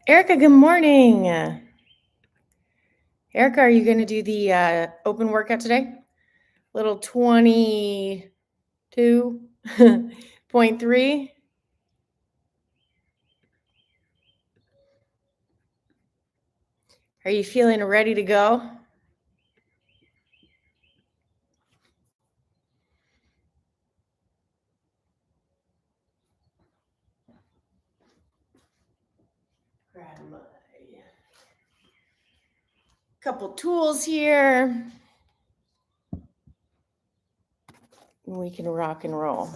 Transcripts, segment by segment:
Erica, good morning. Erica, are you going to do the open workout today? Little 22.3. Are you feeling ready to go? Grab my couple tools here. We can rock and roll.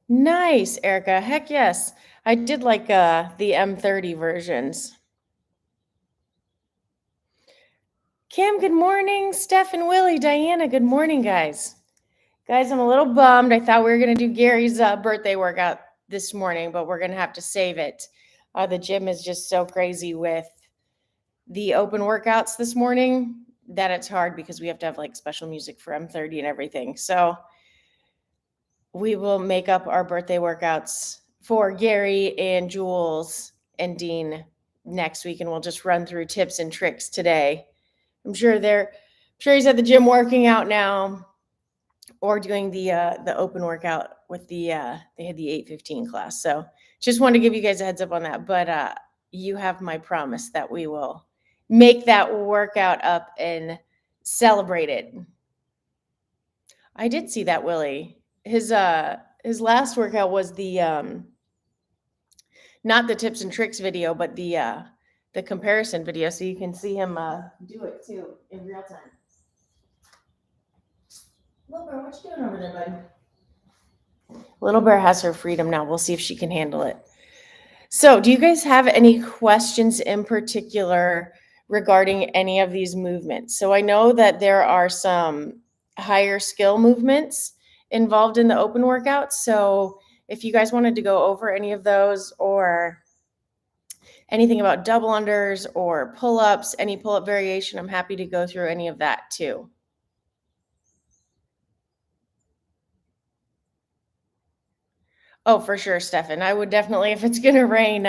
Nice, Erica. Heck yes. I did like the M30 versions. Kim, good morning. Steph and Willie, Diana, good morning, guys. Guys, I'm a little bummed. I thought we were going to do Gary's birthday workout this morning, but we're going to have to save it. The gym is just so crazy with the open workouts this morning that it's hard because we have to have like special music for M30 and everything. So we will make up our birthday workouts for Gary and Jules and Dean next week, and we'll just run through tips and tricks today. I'm sure he's at the gym working out now, or doing the open workout with they had the 8:15 class. So just wanted to give you guys a heads up on that. But you have my promise that we will make that workout up and celebrate it. I did see that, Willie. His last workout was the not the tips and tricks video, but the comparison video, so you can see him do it too in real time. Little Bear, what you doing over there, bud? Little Bear has her freedom now. We'll see if she can handle it. So, do you guys have any questions in particular regarding any of these movements? So, I know that there are some higher skill movements involved in the open workout. So, if you guys wanted to go over any of those or anything about double unders or pull ups, any pull up variation, I'm happy to go through any of that too. Oh, for sure, Stefan. I would definitely, if it's gonna rain,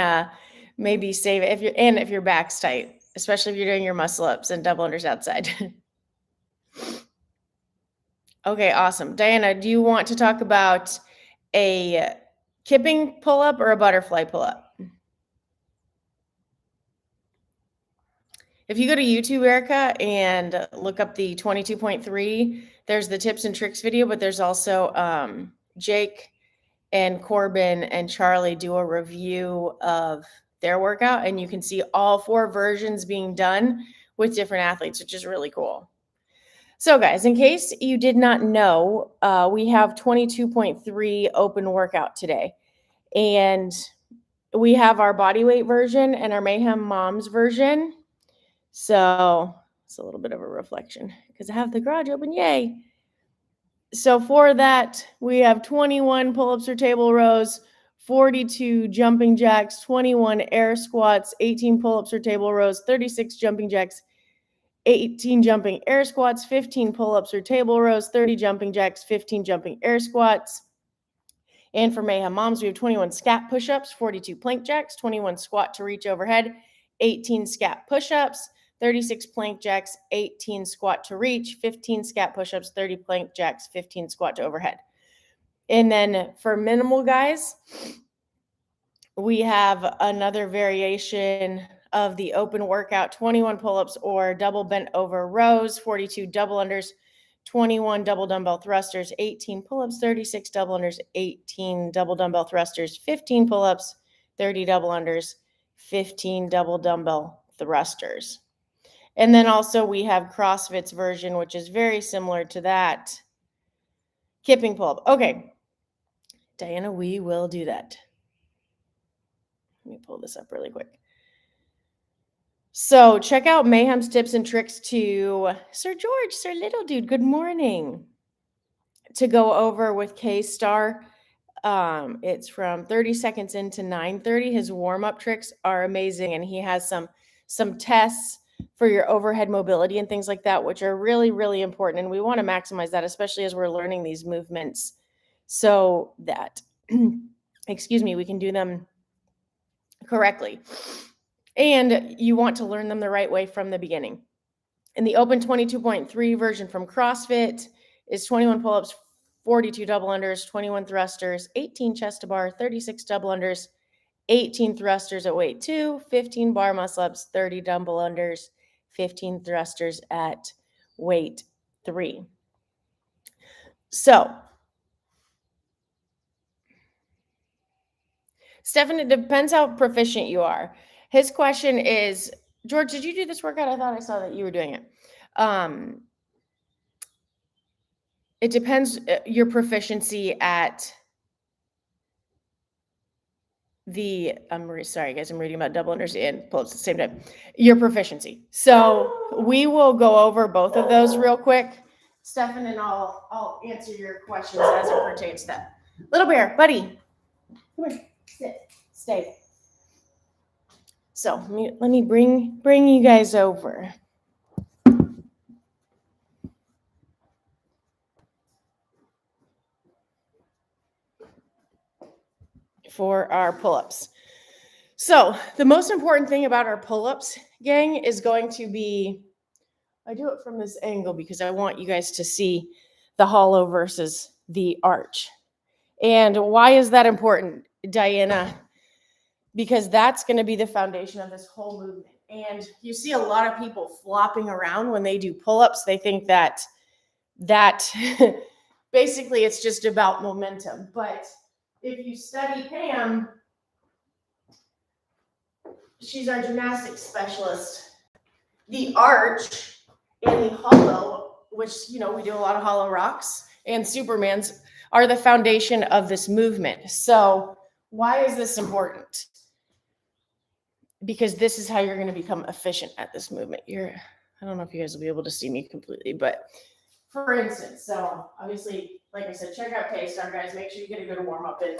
maybe save it if your back's tight, especially if you're doing your muscle ups and double unders outside. Okay, awesome. Diana, do you want to talk about a kipping pull up or a butterfly pull up? If you go to YouTube, Erica, and look up the 22.3, there's the tips and tricks video, but there's also Jake and Corbin and Charlie do a review of their workout, and you can see all 4 versions being done with different athletes, which is really cool. So, guys, in case you did not know, we have 22.3 open workout today, and we have our body weight version and our Mayhem Moms version. So it's a little bit of a reflection because I have the garage open. Yay. So for that, we have 21 pull-ups or table rows, 42 jumping jacks, 21 air squats, 18 pull-ups or table rows, 36 jumping jacks, 18 jumping air squats, 15 pull-ups or table rows, 30 jumping jacks, 15 jumping air squats. And for Mayhem Moms, we have 21 scat push-ups, 42 plank jacks, 21 squat to reach overhead, 18 scat push-ups, 36 plank jacks, 18 squat to reach, 15 scat push-ups, 30 plank jacks, 15 squat to overhead. And then for minimal guys, we have another variation of the open workout, 21 pull-ups or double bent over rows, 42 double unders, 21 double dumbbell thrusters, 18 pull-ups, 36 double unders, 18 double dumbbell thrusters, 15 pull-ups, 30 double unders, 15 double dumbbell thrusters. And then also we have CrossFit's version, which is very similar to that. Kipping pull-up. Okay, Diana, we will do that. Let me pull this up really quick. So check out Mayhem's tips and tricks to Sir George, Sir Little Dude. Good morning. To go over with K-Star. It's from 30 seconds into 9:30. His warm-up tricks are amazing, and he has some tests for your overhead mobility and things like that, which are really, really important. And we want to maximize that, especially as we're learning these movements, so that excuse me, we can do them correctly. And you want to learn them the right way from the beginning. In the open 22.3 version from CrossFit is 21 pull-ups, 42 double unders, 21 thrusters, 18 chest to bar, 36 double unders, 18 thrusters at weight 2, 15 bar muscle ups, 30 double unders, 15 thrusters at weight 3. So, Stefan, it depends how proficient you are. His question is, George, did you do this workout? I thought I saw that you were doing it. It depends your proficiency at sorry guys, I'm reading about double unders and pull-ups at the same time. Your proficiency. So we will go over both of those real quick, Stefan, and I'll answer your questions as it pertains to that. Little bear, buddy, come here, sit, stay. So let me bring you guys over. For our pull-ups. So the most important thing about our pull-ups, gang, is going to be, I do it from this angle because I want you guys to see the hollow versus the arch. And why is that important, Diana? Because that's going to be the foundation of this whole movement. And you see a lot of people flopping around when they do pull-ups. They think that basically it's just about momentum. But if you study Pam, she's our gymnastics specialist. The arch and the hollow, which, we do a lot of hollow rocks and Supermans, are the foundation of this movement. So why is this important? Because this is how you're going to become efficient at this movement. I don't know if you guys will be able to see me completely, but for instance, so obviously, like I said, check out K-Star, guys. Make sure you get a good warm up in.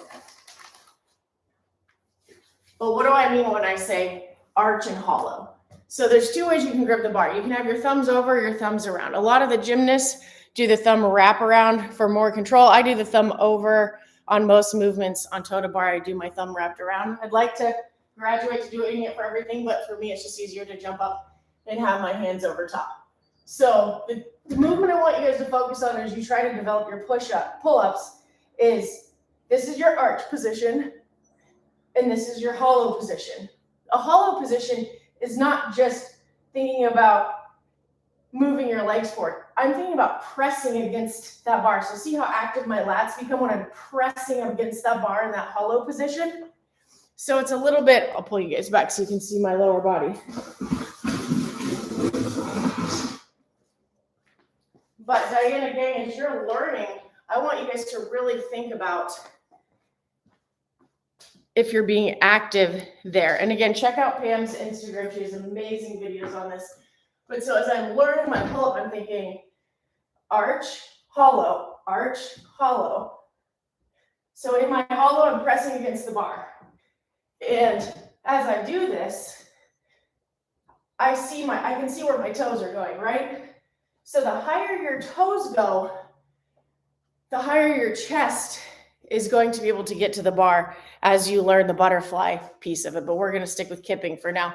But what do I mean when I say arch and hollow? So there's two ways you can grip the bar. You can have your thumbs over, your thumbs around. A lot of the gymnasts do the thumb wrap around for more control. I do the thumb over on most movements. On toe to bar, I do my thumb wrapped around. I'd like to graduate to doing it for everything, but for me, it's just easier to jump up and have my hands over top. So the movement I want you guys to focus on as you try to develop your pull-ups is this is your arch position, and this is your hollow position. A hollow position is not just thinking about moving your legs forward. I'm thinking about pressing against that bar. So see how active my lats become when I'm pressing against that bar in that hollow position? So it's a little bit, I'll pull you guys back so you can see my lower body. But Diana, gang, as you're learning, I want you guys to really think about if you're being active there. And again, check out Pam's Instagram. She has amazing videos on this. But so as I'm learning my pull-up, I'm thinking arch, hollow, arch, hollow. So in my hollow, I'm pressing against the bar. And as I do this, I can see where my toes are going, right? So the higher your toes go, the higher your chest is going to be able to get to the bar as you learn the butterfly piece of it. But we're going to stick with kipping for now.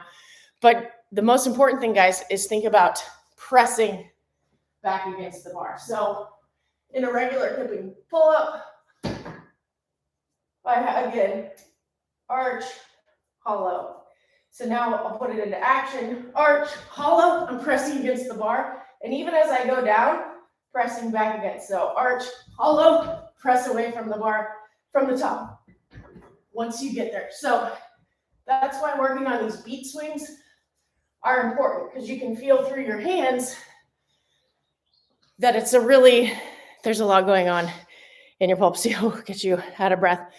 But the most important thing, guys, is think about pressing back against the bar. So in a regular kipping pull-up, again, arch, hollow. So now I'll put it into action. Arch, hollow, I'm pressing against the bar. And even as I go down, pressing back against. So arch, hollow, press away from the bar from the top once you get there. So that's why working on these beat swings are important, because you can feel through your hands that there's a lot going on in your pull-ups. So get you out of breath.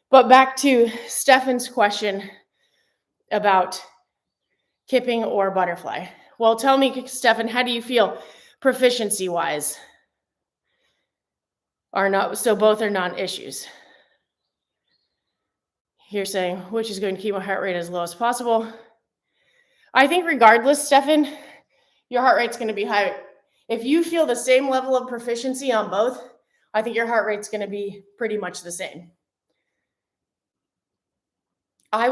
But back to Stefan's question about kipping or butterfly. Well, tell me, Stefan, how do you feel proficiency-wise? So both are non-issues. You're saying, which is going to keep my heart rate as low as possible. I think regardless, Stefan, your heart rate's going to be high. If you feel the same level of proficiency on both, I think your heart rate's going to be pretty much the same.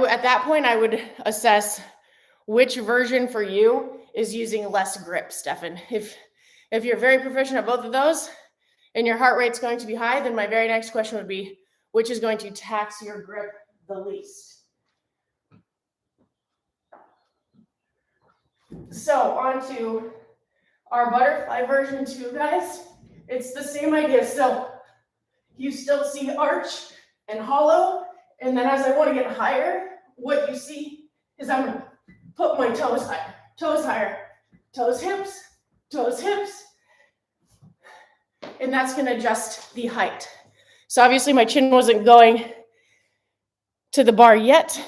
at that point, I would assess which version for you is using less grip, Stefan. If you're very proficient at both of those and your heart rate's going to be high, then my very next question would be, which is going to tax your grip the least? So on to our butterfly version 2, guys. It's the same idea. So you still see arch and hollow. And then as I want to get higher, what you see is I'm going to put my toes higher, toes, hips. And that's going to adjust the height. So obviously my chin wasn't going to the bar yet.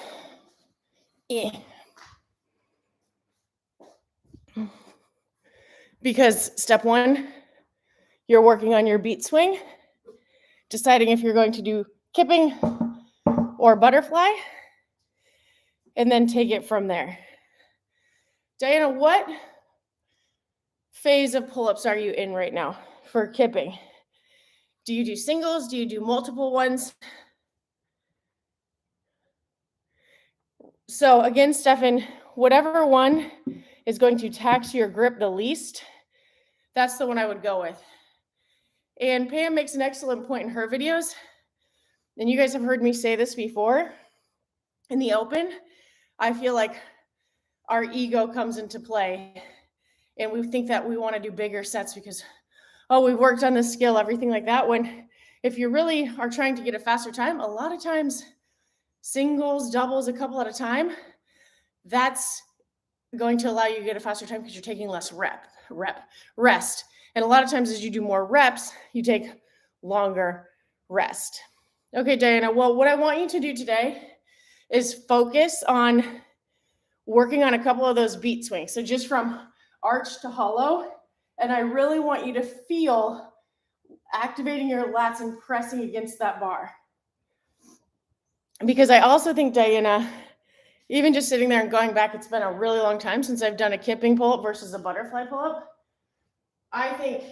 Because step 1, you're working on your beat swing, deciding if you're going to do kipping or butterfly, and then take it from there. Diana, what phase of pull-ups are you in right now for kipping? Do you do singles? Do you do multiple ones? So again, Stefan, whatever one is going to tax your grip the least, that's the one I would go with. And Pam makes an excellent point in her videos. And you guys have heard me say this before. In the open, I feel like our ego comes into play. And we think that we want to do bigger sets because, oh, we've worked on this skill, everything like that. When if you really are trying to get a faster time, a lot of times singles, doubles, a couple at a time, that's going to allow you to get a faster time because you're taking less rest. And a lot of times as you do more reps, you take longer rest. Okay, Diana, well, what I want you to do today is focus on working on a couple of those beat swings. So just from arch to hollow. And I really want you to feel activating your lats and pressing against that bar. Because I also think, Diana, even just sitting there and going back, it's been a really long time since I've done a kipping pull-up versus a butterfly pull-up. I think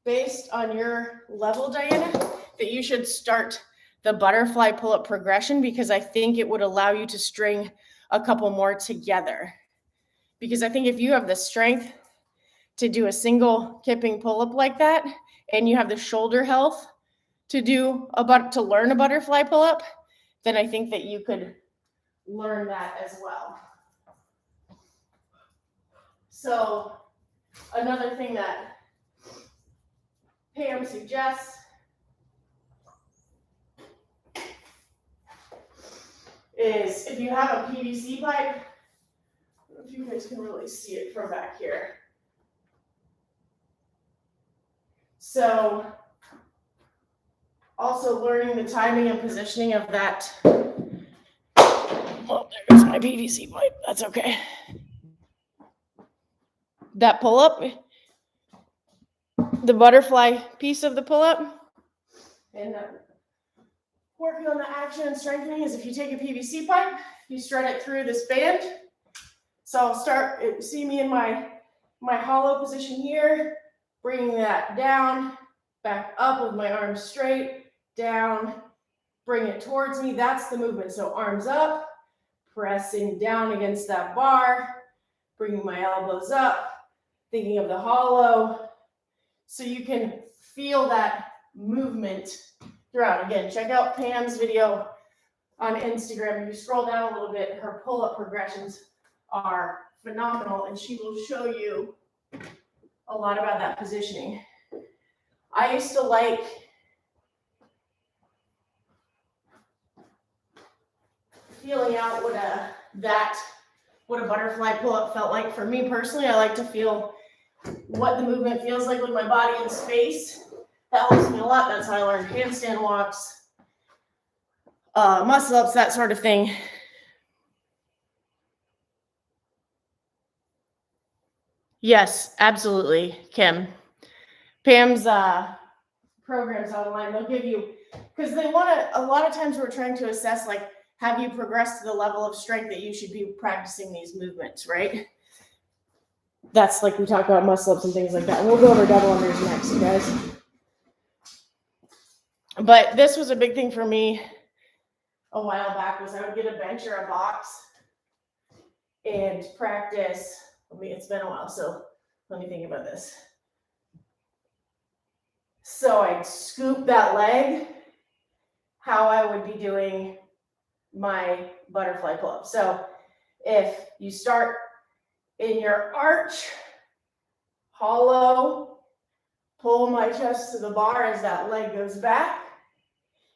based on your level, Diana, that you should start the butterfly pull-up progression because I think it would allow you to string a couple more together. Because I think if you have the strength to do a single kipping pull-up like that, and you have the shoulder health to learn a butterfly pull-up, then I think that you could learn that as well. So another thing that Pam suggests is if you have a PVC pipe, I don't know if you guys can really see it from back here. So also learning the timing and positioning of that. Oh, there goes my PVC pipe. That's okay. That pull-up, the butterfly piece of the pull-up, and working on the action and strengthening is if you take a PVC pipe, you strut it through this band. So I'll start, see me in my hollow position here, bringing that down, back up with my arms straight, down, bring it towards me. That's the movement. So arms up, pressing down against that bar, bringing my elbows up, thinking of the hollow. So you can feel that movement throughout. Again, check out Pam's video on Instagram. If you scroll down a little bit, her pull-up progressions are phenomenal, and she will show you a lot about that positioning. I used to like feeling out what a butterfly pull-up felt like. For me personally, I like to feel what the movement feels like with my body in space. That helps me a lot. That's how I learned handstand walks, muscle ups, that sort of thing. Yes, absolutely, Kim. Pam's programs online, they'll give you, because they want to, a lot of times we're trying to assess, like, have you progressed to the level of strength that you should be practicing these movements, right? That's like we talk about muscle ups and things like that. And we'll go over double unders next, you guys. But this was a big thing for me a while back was I would get a bench or a box and practice. It's been a while, so let me think about this. So I'd scoop that leg, how I would be doing my butterfly pull-up. So if you start in your arch, hollow, pull my chest to the bar as that leg goes back.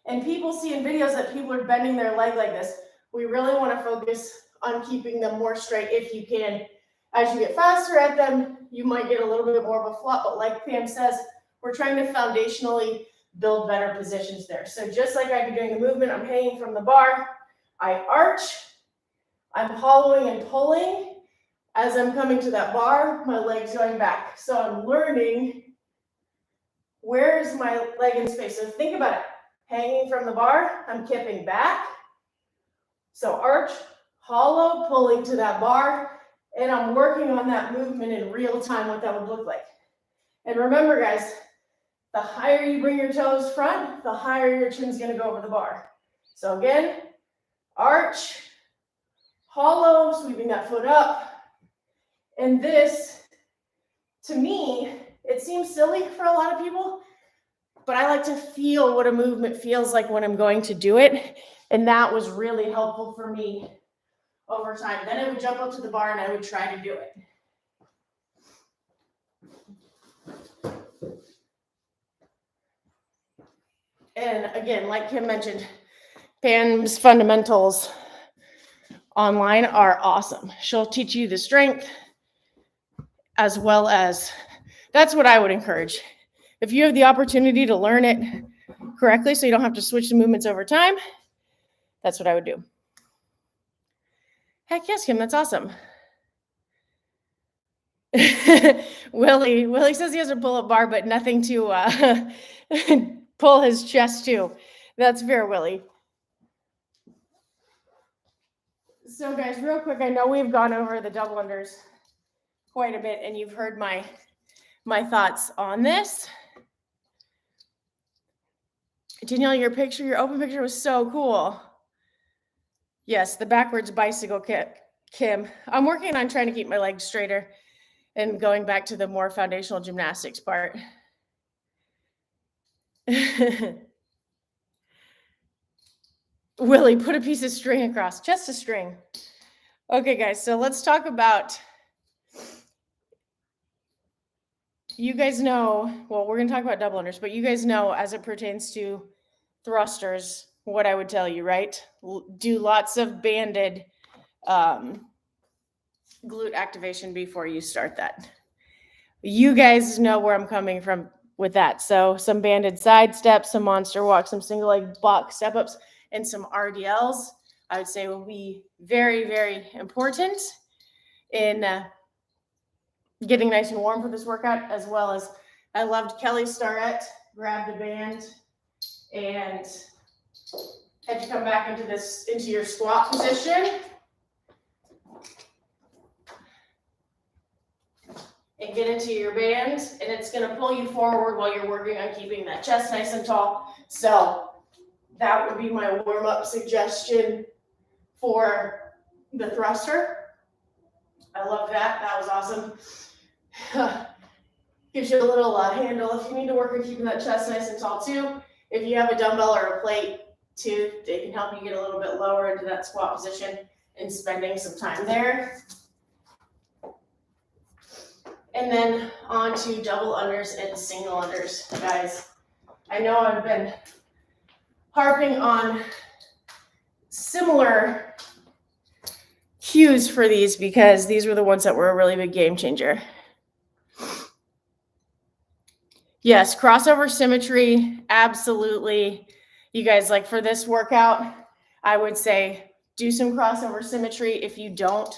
And people see in videos that people are bending their leg like this. We really want to focus on keeping them more straight if you can. As you get faster at them, you might get a little bit more of a flop, but like Pam says, we're trying to foundationally build better positions there. So just like I'd be doing the movement, I'm hanging from the bar, I arch, I'm hollowing and pulling. As I'm coming to that bar, my leg's going back. So I'm learning where is my leg in space. So think about it. Hanging from the bar, I'm kipping back. So arch, hollow, pulling to that bar, and I'm working on that movement in real time, what that would look like. And remember, guys, the higher you bring your toes front, the higher your chin's gonna go over the bar. So again, arch, hollow, sweeping that foot up. And this, to me, it seems silly for a lot of people, but I like to feel what a movement feels like when I'm going to do it. And that was really helpful for me over time. Then I would jump up to the bar and I would try to do it. And again, like Kim mentioned, Pam's fundamentals online are awesome. She'll teach you the strength as well as, that's what I would encourage. If you have the opportunity to learn it correctly so you don't have to switch the movements over time, that's what I would do. Heck yes, Kim, that's awesome. Willie says he has a pull-up bar, but nothing to pull his chest to. That's fair, Willie. So guys, real quick, I know we've gone over the double unders quite a bit, and you've heard my thoughts on this. Danielle, your open picture was so cool. Yes, the backwards bicycle kick, Kim. I'm working on trying to keep my legs straighter and going back to the more foundational gymnastics part. Willie, put a piece of string across, just a string. Okay, guys, so let's talk about, you guys know, well, we're gonna talk about double unders, but you guys know as it pertains to thrusters, what I would tell you, right? Do lots of banded glute activation before you start that. You guys know where I'm coming from with that. So some banded side steps, some monster walks, some single leg box step ups, and some RDLs, I would say will be very, very important in getting nice and warm for this workout, as well as I loved Kelly's starette, grabbed a band and had you come back into your squat position and get into your band, and it's going to pull you forward while you're working on keeping that chest nice and tall. So that would be my warm-up suggestion for the thruster. I love that. That was awesome. Gives you a little handle if you need to work on keeping that chest nice and tall too. If you have a dumbbell or a plate too, they can help you get a little bit lower into that squat position and spending some time there. And then on to double unders and single unders, guys. I know I've been harping on similar cues for these because these were the ones that were a really big game changer. Yes, crossover symmetry, absolutely. You guys, like for this workout, I would say do some crossover symmetry. If you don't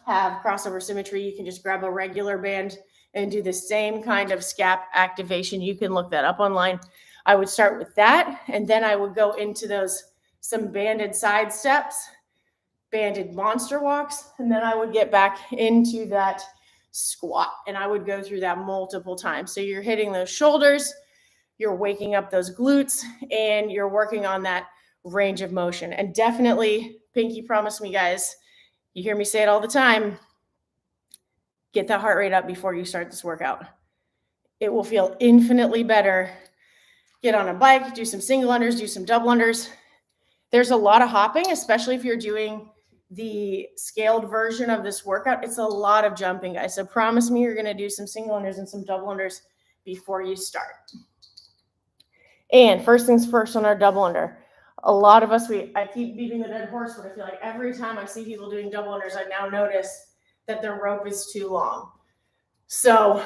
have crossover symmetry, you can just grab a regular band and do the same kind of scap activation. You can look that up online. I would start with that, and then I would go into some banded side steps, banded monster walks, and then I would get back into that squat, and I would go through that multiple times. So you're hitting those shoulders, you're waking up those glutes, and you're working on that range of motion. And definitely, Pinky promised me, guys, you hear me say it all the time, get that heart rate up before you start this workout. It will feel infinitely better. Get on a bike, do some single unders, do some double unders. There's a lot of hopping, especially if you're doing the scaled version of this workout. It's a lot of jumping, guys. So promise me you're going to do some single unders and some double unders before you start. And first things first on our double under. A lot of us, I keep beating the dead horse, but I feel like every time I see people doing double unders, I now notice that their rope is too long. So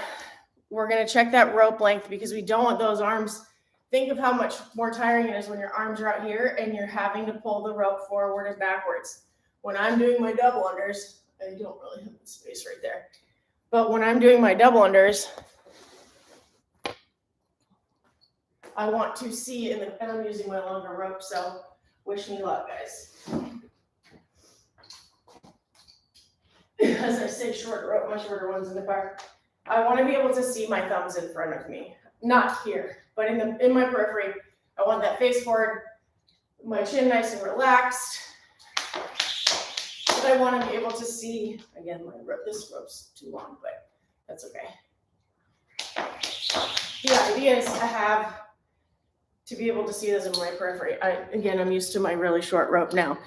we're going to check that rope length because we don't want those arms. Think of how much more tiring it is when your arms are out here and you're having to pull the rope forward and backwards. When I'm doing my double unders, I don't really have the space right there. But when I'm doing my double unders, I want to see, and I'm using my longer rope, so wish me luck, guys. As I say short rope, my shorter one's in the car. I want to be able to see my thumbs in front of me. Not here, but in my periphery. I want that face forward, my chin nice and relaxed. But I want to be able to see, again, this rope's too long, but that's okay. The idea is to be able to see this in my periphery. I'm used to my really short rope now.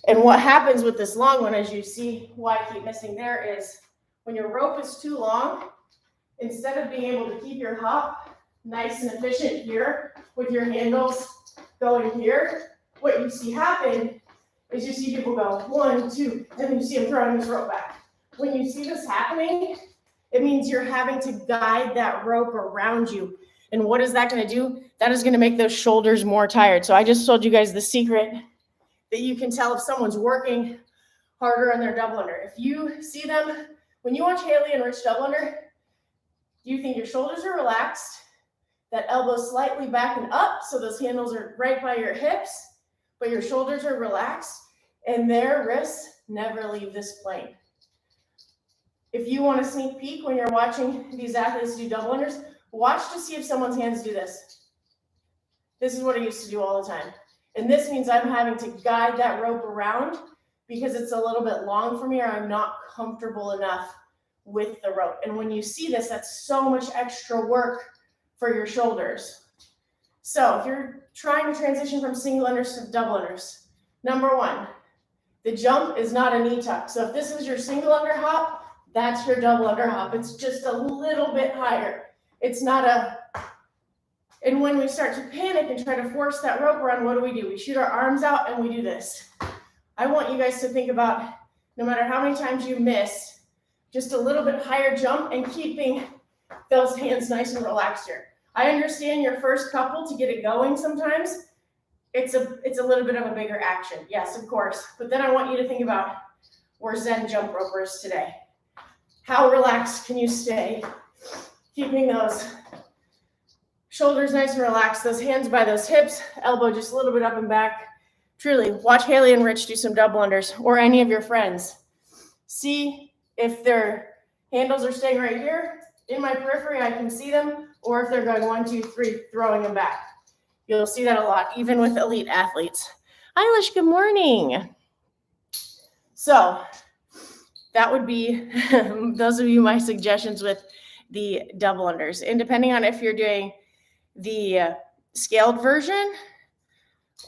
And what happens with this long one, as you see why I keep missing there, is when your rope is too long, instead of being able to keep your hop nice and efficient here with your handles going here, what you see happen is you see people go 1, 2, and then you see them throwing this rope back. When you see this happening, it means you're having to guide that rope around you. And what is that going to do? That is going to make those shoulders more tired. So I just told you guys the secret that you can tell if someone's working harder on their double under. If you see them, when you watch Haley and Rich double under, you think your shoulders are relaxed, that elbow's slightly back and up, so those handles are right by your hips, but your shoulders are relaxed, and their wrists never leave this plane. If you want a sneak peek when you're watching these athletes do double unders, watch to see if someone's hands do this. This is what I used to do all the time. And this means I'm having to guide that rope around because it's a little bit long for me or I'm not comfortable enough with the rope. And when you see this, that's so much extra work for your shoulders. So if you're trying to transition from single unders to double unders, number one, the jump is not a knee tuck. So if this is your single under hop, that's your double under hop. It's just a little bit higher. It's not a... And when we start to panic and try to force that rope around, what do? We shoot our arms out and we do this. I want you guys to think about, no matter how many times you miss, just a little bit higher jump and keeping those hands nice and relaxed here. I understand your first couple to get it going sometimes. It's a little bit of a bigger action. Yes, of course. But then I want you to think about, we're Zen jump ropers today. How relaxed can you stay? Keeping those shoulders nice and relaxed, those hands by those hips, elbow just a little bit up and back. Truly, watch Haley and Rich do some double unders, or any of your friends. See if their handles are staying right here. In my periphery, I can see them, or if they're going 1, 2, 3, throwing them back. You'll see that a lot, even with elite athletes. Hi, Lish, good morning. So that would be, those would be my suggestions with the double unders. And depending on if you're doing the scaled version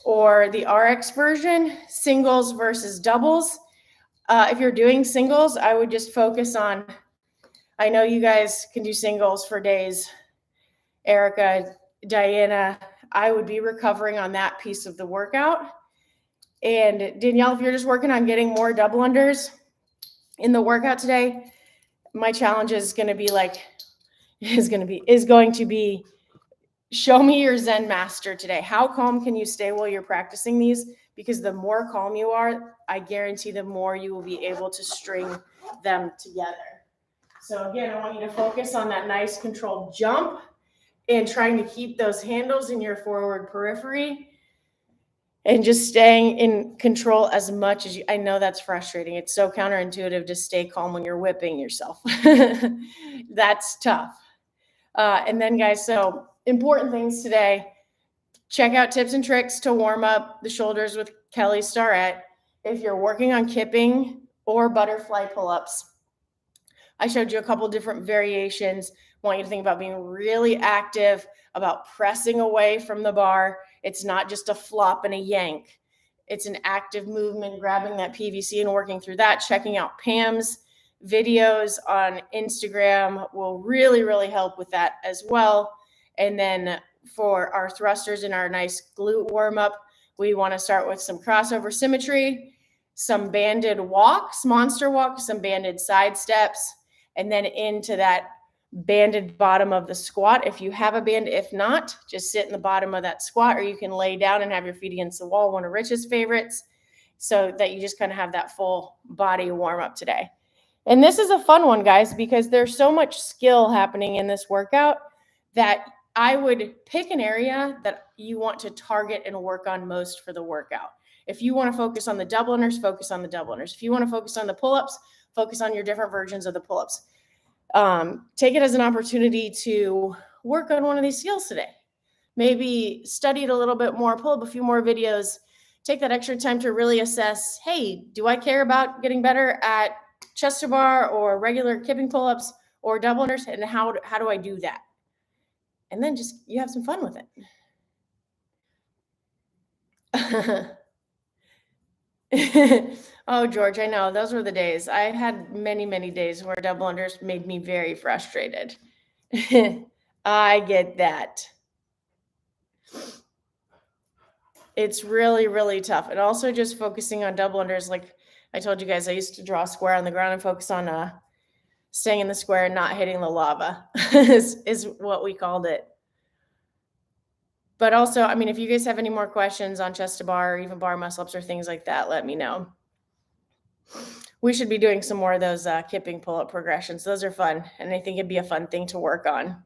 or the RX version, singles versus doubles. If you're doing singles, I would just focus on, I know you guys can do singles for days. Erica, Diana, I would be recovering on that piece of the workout. And Danielle, if you're just working on getting more double unders in the workout today, my challenge is going to be show me your Zen master today. How calm can you stay while you're practicing these? Because the more calm you are, I guarantee the more you will be able to string them together. So again, I want you to focus on that nice controlled jump and trying to keep those handles in your forward periphery and just staying in control as much as you. I know that's frustrating. It's so counterintuitive to stay calm when you're whipping yourself. That's tough. And then guys, so important things today, Check out tips and tricks to warm up the shoulders with Kelly Starrett if you're working on kipping or butterfly pull-ups. I showed you a couple different variations. I want you to think about being really active, about pressing away from the bar. It's not just a flop and a yank. It's an active movement, grabbing that PVC and working through that. Checking out Pam's videos on Instagram will really, really help with that as well. And then for our thrusters and our nice glute warm up, we want to start with some crossover symmetry, some banded walks, monster walks, some banded side steps, and then into that banded bottom of the squat. If you have a band, if not, just sit in the bottom of that squat, or you can lay down and have your feet against the wall, one of Rich's favorites, so that you just kind of have that full body warm up today. And this is a fun one, guys, because there's so much skill happening in this workout that I would pick an area that you want to target and work on most for the workout. If you want to focus on the double unders, focus on the double unders. If you want to focus on the pull-ups, focus on your different versions of the pull-ups. Take it as an opportunity to work on one of these skills today. Maybe study it a little bit more, pull up a few more videos, take that extra time to really assess, hey, do I care about getting better at chest to bar or regular kipping pull-ups or double unders, and how do I do that? And then just you have some fun with it. Oh, George, I know. Those were the days. I had many, many days where double unders made me very frustrated. I get that. It's really, really tough. And also just focusing on double unders, like I told you guys, I used to draw a square on the ground and focus on staying in the square and not hitting the lava is what we called it. But also, I mean, if you guys have any more questions on chest to bar or even bar muscle ups or things like that, let me know. We should be doing some more of those kipping pull-up progressions. Those are fun, and I think it'd be a fun thing to work on.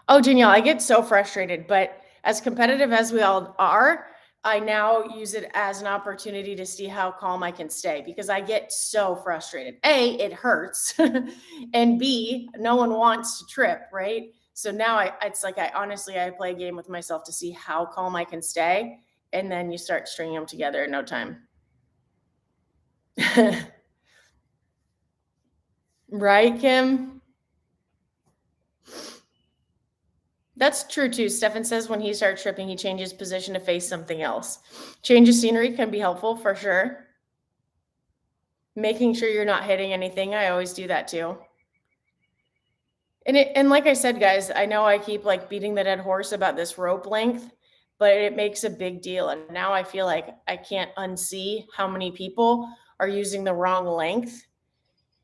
Oh, Danielle, I get so frustrated, but as competitive as we all are, I now use it as an opportunity to see how calm I can stay, because I get so frustrated. A, it hurts, and B, no one wants to trip, right? So now it's like I play a game with myself to see how calm I can stay, and then you start stringing them together in no time. Right, Kim? That's true too. Stefan says when he starts tripping, he changes position to face something else. Change of scenery can be helpful for sure. Making sure you're not hitting anything. I always do that too. And like I said, guys, I know I keep like beating the dead horse about this rope length, but it makes a big deal. And now I feel like I can't unsee how many people are using the wrong length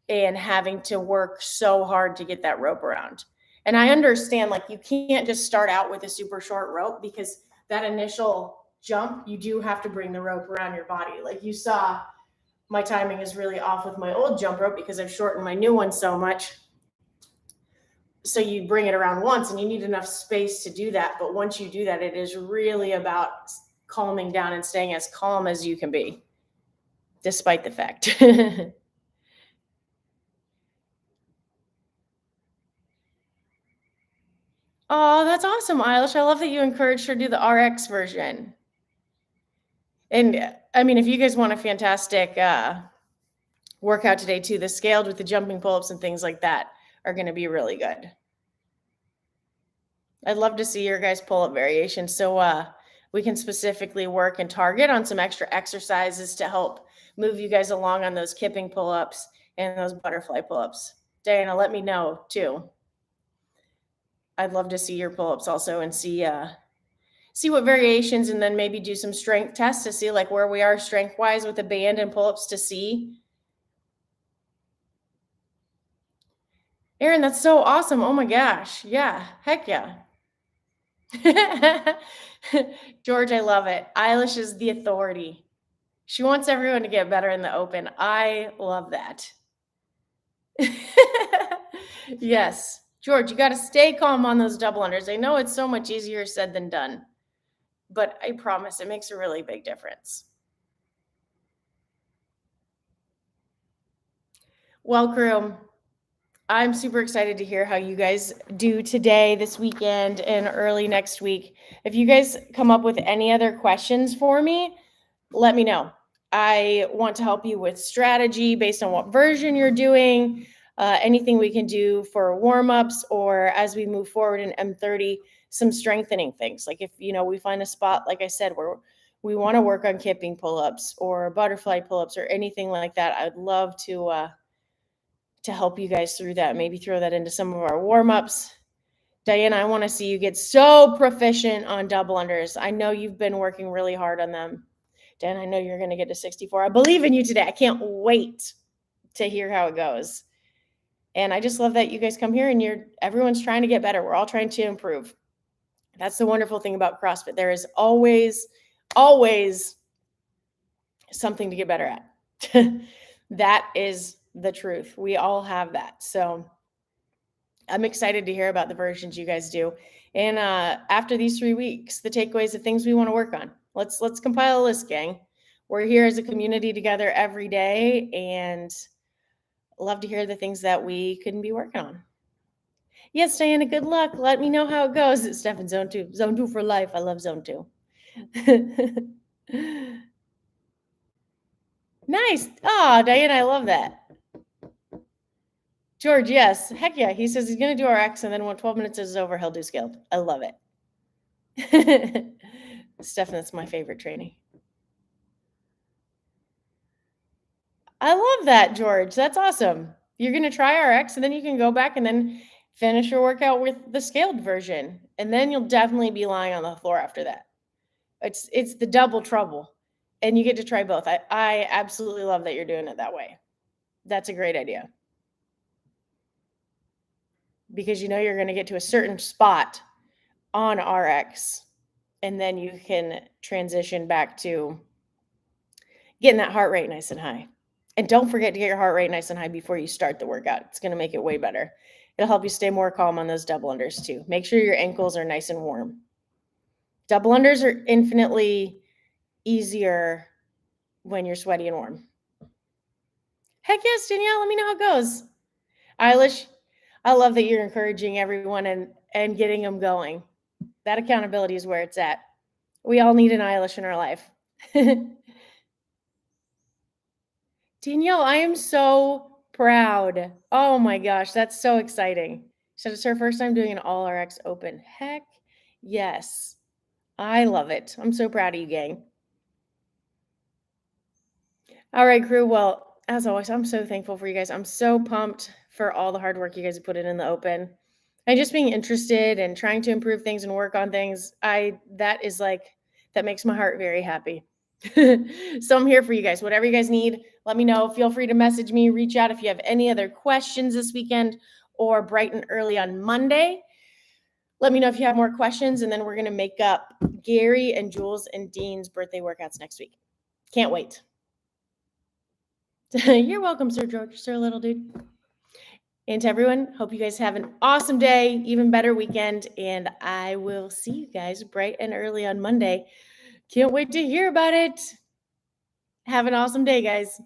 and having to work so hard to get that rope around. And I understand, like, you can't just start out with a super short rope, because that initial jump, you do have to bring the rope around your body. Like you saw, my timing is really off with my old jump rope because I've shortened my new one so much. So you bring it around once and you need enough space to do that. But once you do that, it is really about calming down and staying as calm as you can be, despite the fact. Oh, that's awesome, Eilish. I love that you encouraged her to do the RX version. And I mean, if you guys want a fantastic workout today too, the scaled with the jumping pull-ups and things like that are going to be really good. I'd love to see your guys' pull-up variations, so we can specifically work and target on some extra exercises to help move you guys along on those kipping pull-ups and those butterfly pull-ups. Diana, let me know too. I'd love to see your pull-ups also and see what variations, and then maybe do some strength tests to see like where we are strength-wise with the band and pull-ups to see. Aaron, that's so awesome. Oh my gosh. Yeah. Heck yeah. George, I love it. Eilish is the authority. She wants everyone to get better in the open. I love that. Yes. George, you got to stay calm on those double unders. I know it's so much easier said than done, but I promise it makes a really big difference. Well, crew, I'm super excited to hear how you guys do today, this weekend, and early next week. If you guys come up with any other questions for me, let me know. I want to help you with strategy based on what version you're doing, anything we can do for warm-ups, or as we move forward in M30, some strengthening things. Like if, we find a spot, like I said, where we want to work on kipping pull-ups or butterfly pull-ups or anything like that, I'd love to help you guys through that. Maybe throw that into some of our warm-ups. Diana, I want to see you get so proficient on double unders. I know you've been working really hard on them. Dan, I know you're going to get to 64. I believe in you today. I can't wait to hear how it goes. And I just love that you guys come here and everyone's trying to get better. We're all trying to improve. That's the wonderful thing about CrossFit. There is always something to get better at. That is the truth. We all have that. So I'm excited to hear about the versions you guys do. And after these 3 weeks, the takeaways of things we want to work on. Let's compile a list, gang. We're here as a community together every day, and love to hear the things that we couldn't be working on. Yes, Diana, good luck. Let me know how it goes. It's Steph in Zone 2. Zone 2 for life. I love Zone 2. Nice. Oh, Diana, I love that. George, yes. Heck yeah. He says he's going to do RX, and then when 12 minutes is over, he'll do scaled. I love it. Steph, that's my favorite training. I love that, George. That's awesome. You're going to try RX, and then you can go back and then finish your workout with the scaled version. And then you'll definitely be lying on the floor after that. It's the double trouble. And you get to try both. I absolutely love that you're doing it that way. That's a great idea. Because you're going to get to a certain spot on RX, and then you can transition back to getting that heart rate nice and high. And don't forget to get your heart rate nice and high before you start the workout. It's going to make it way better. It'll help you stay more calm on those double unders too. Make sure your ankles are nice and warm. Double unders are infinitely easier when you're sweaty and warm. Heck yes, Danielle, let me know how it goes. Eilish, I love that you're encouraging everyone and getting them going. That accountability is where it's at. We all need an Eilish in our life. Danielle, I am so proud. Oh my gosh, that's so exciting. So it's her first time doing an all RX open. Heck yes. I love it. I'm so proud of you, gang. All right, crew. Well, as always, I'm so thankful for you guys. I'm so pumped for all the hard work you guys have put in the open. And just being interested and trying to improve things and work on things. That makes my heart very happy. So I'm here for you guys. Whatever you guys need, let me know. Feel free to message me, reach out if you have any other questions this weekend or bright and early on Monday. Let me know if you have more questions, and then we're going to make up Gary and Jules and Dean's birthday workouts next week. Can't wait. You're welcome, Sir George, Sir Little Dude. And to everyone, hope you guys have an awesome day, even better weekend, and I will see you guys bright and early on Monday. Can't wait to hear about it. Have an awesome day, guys.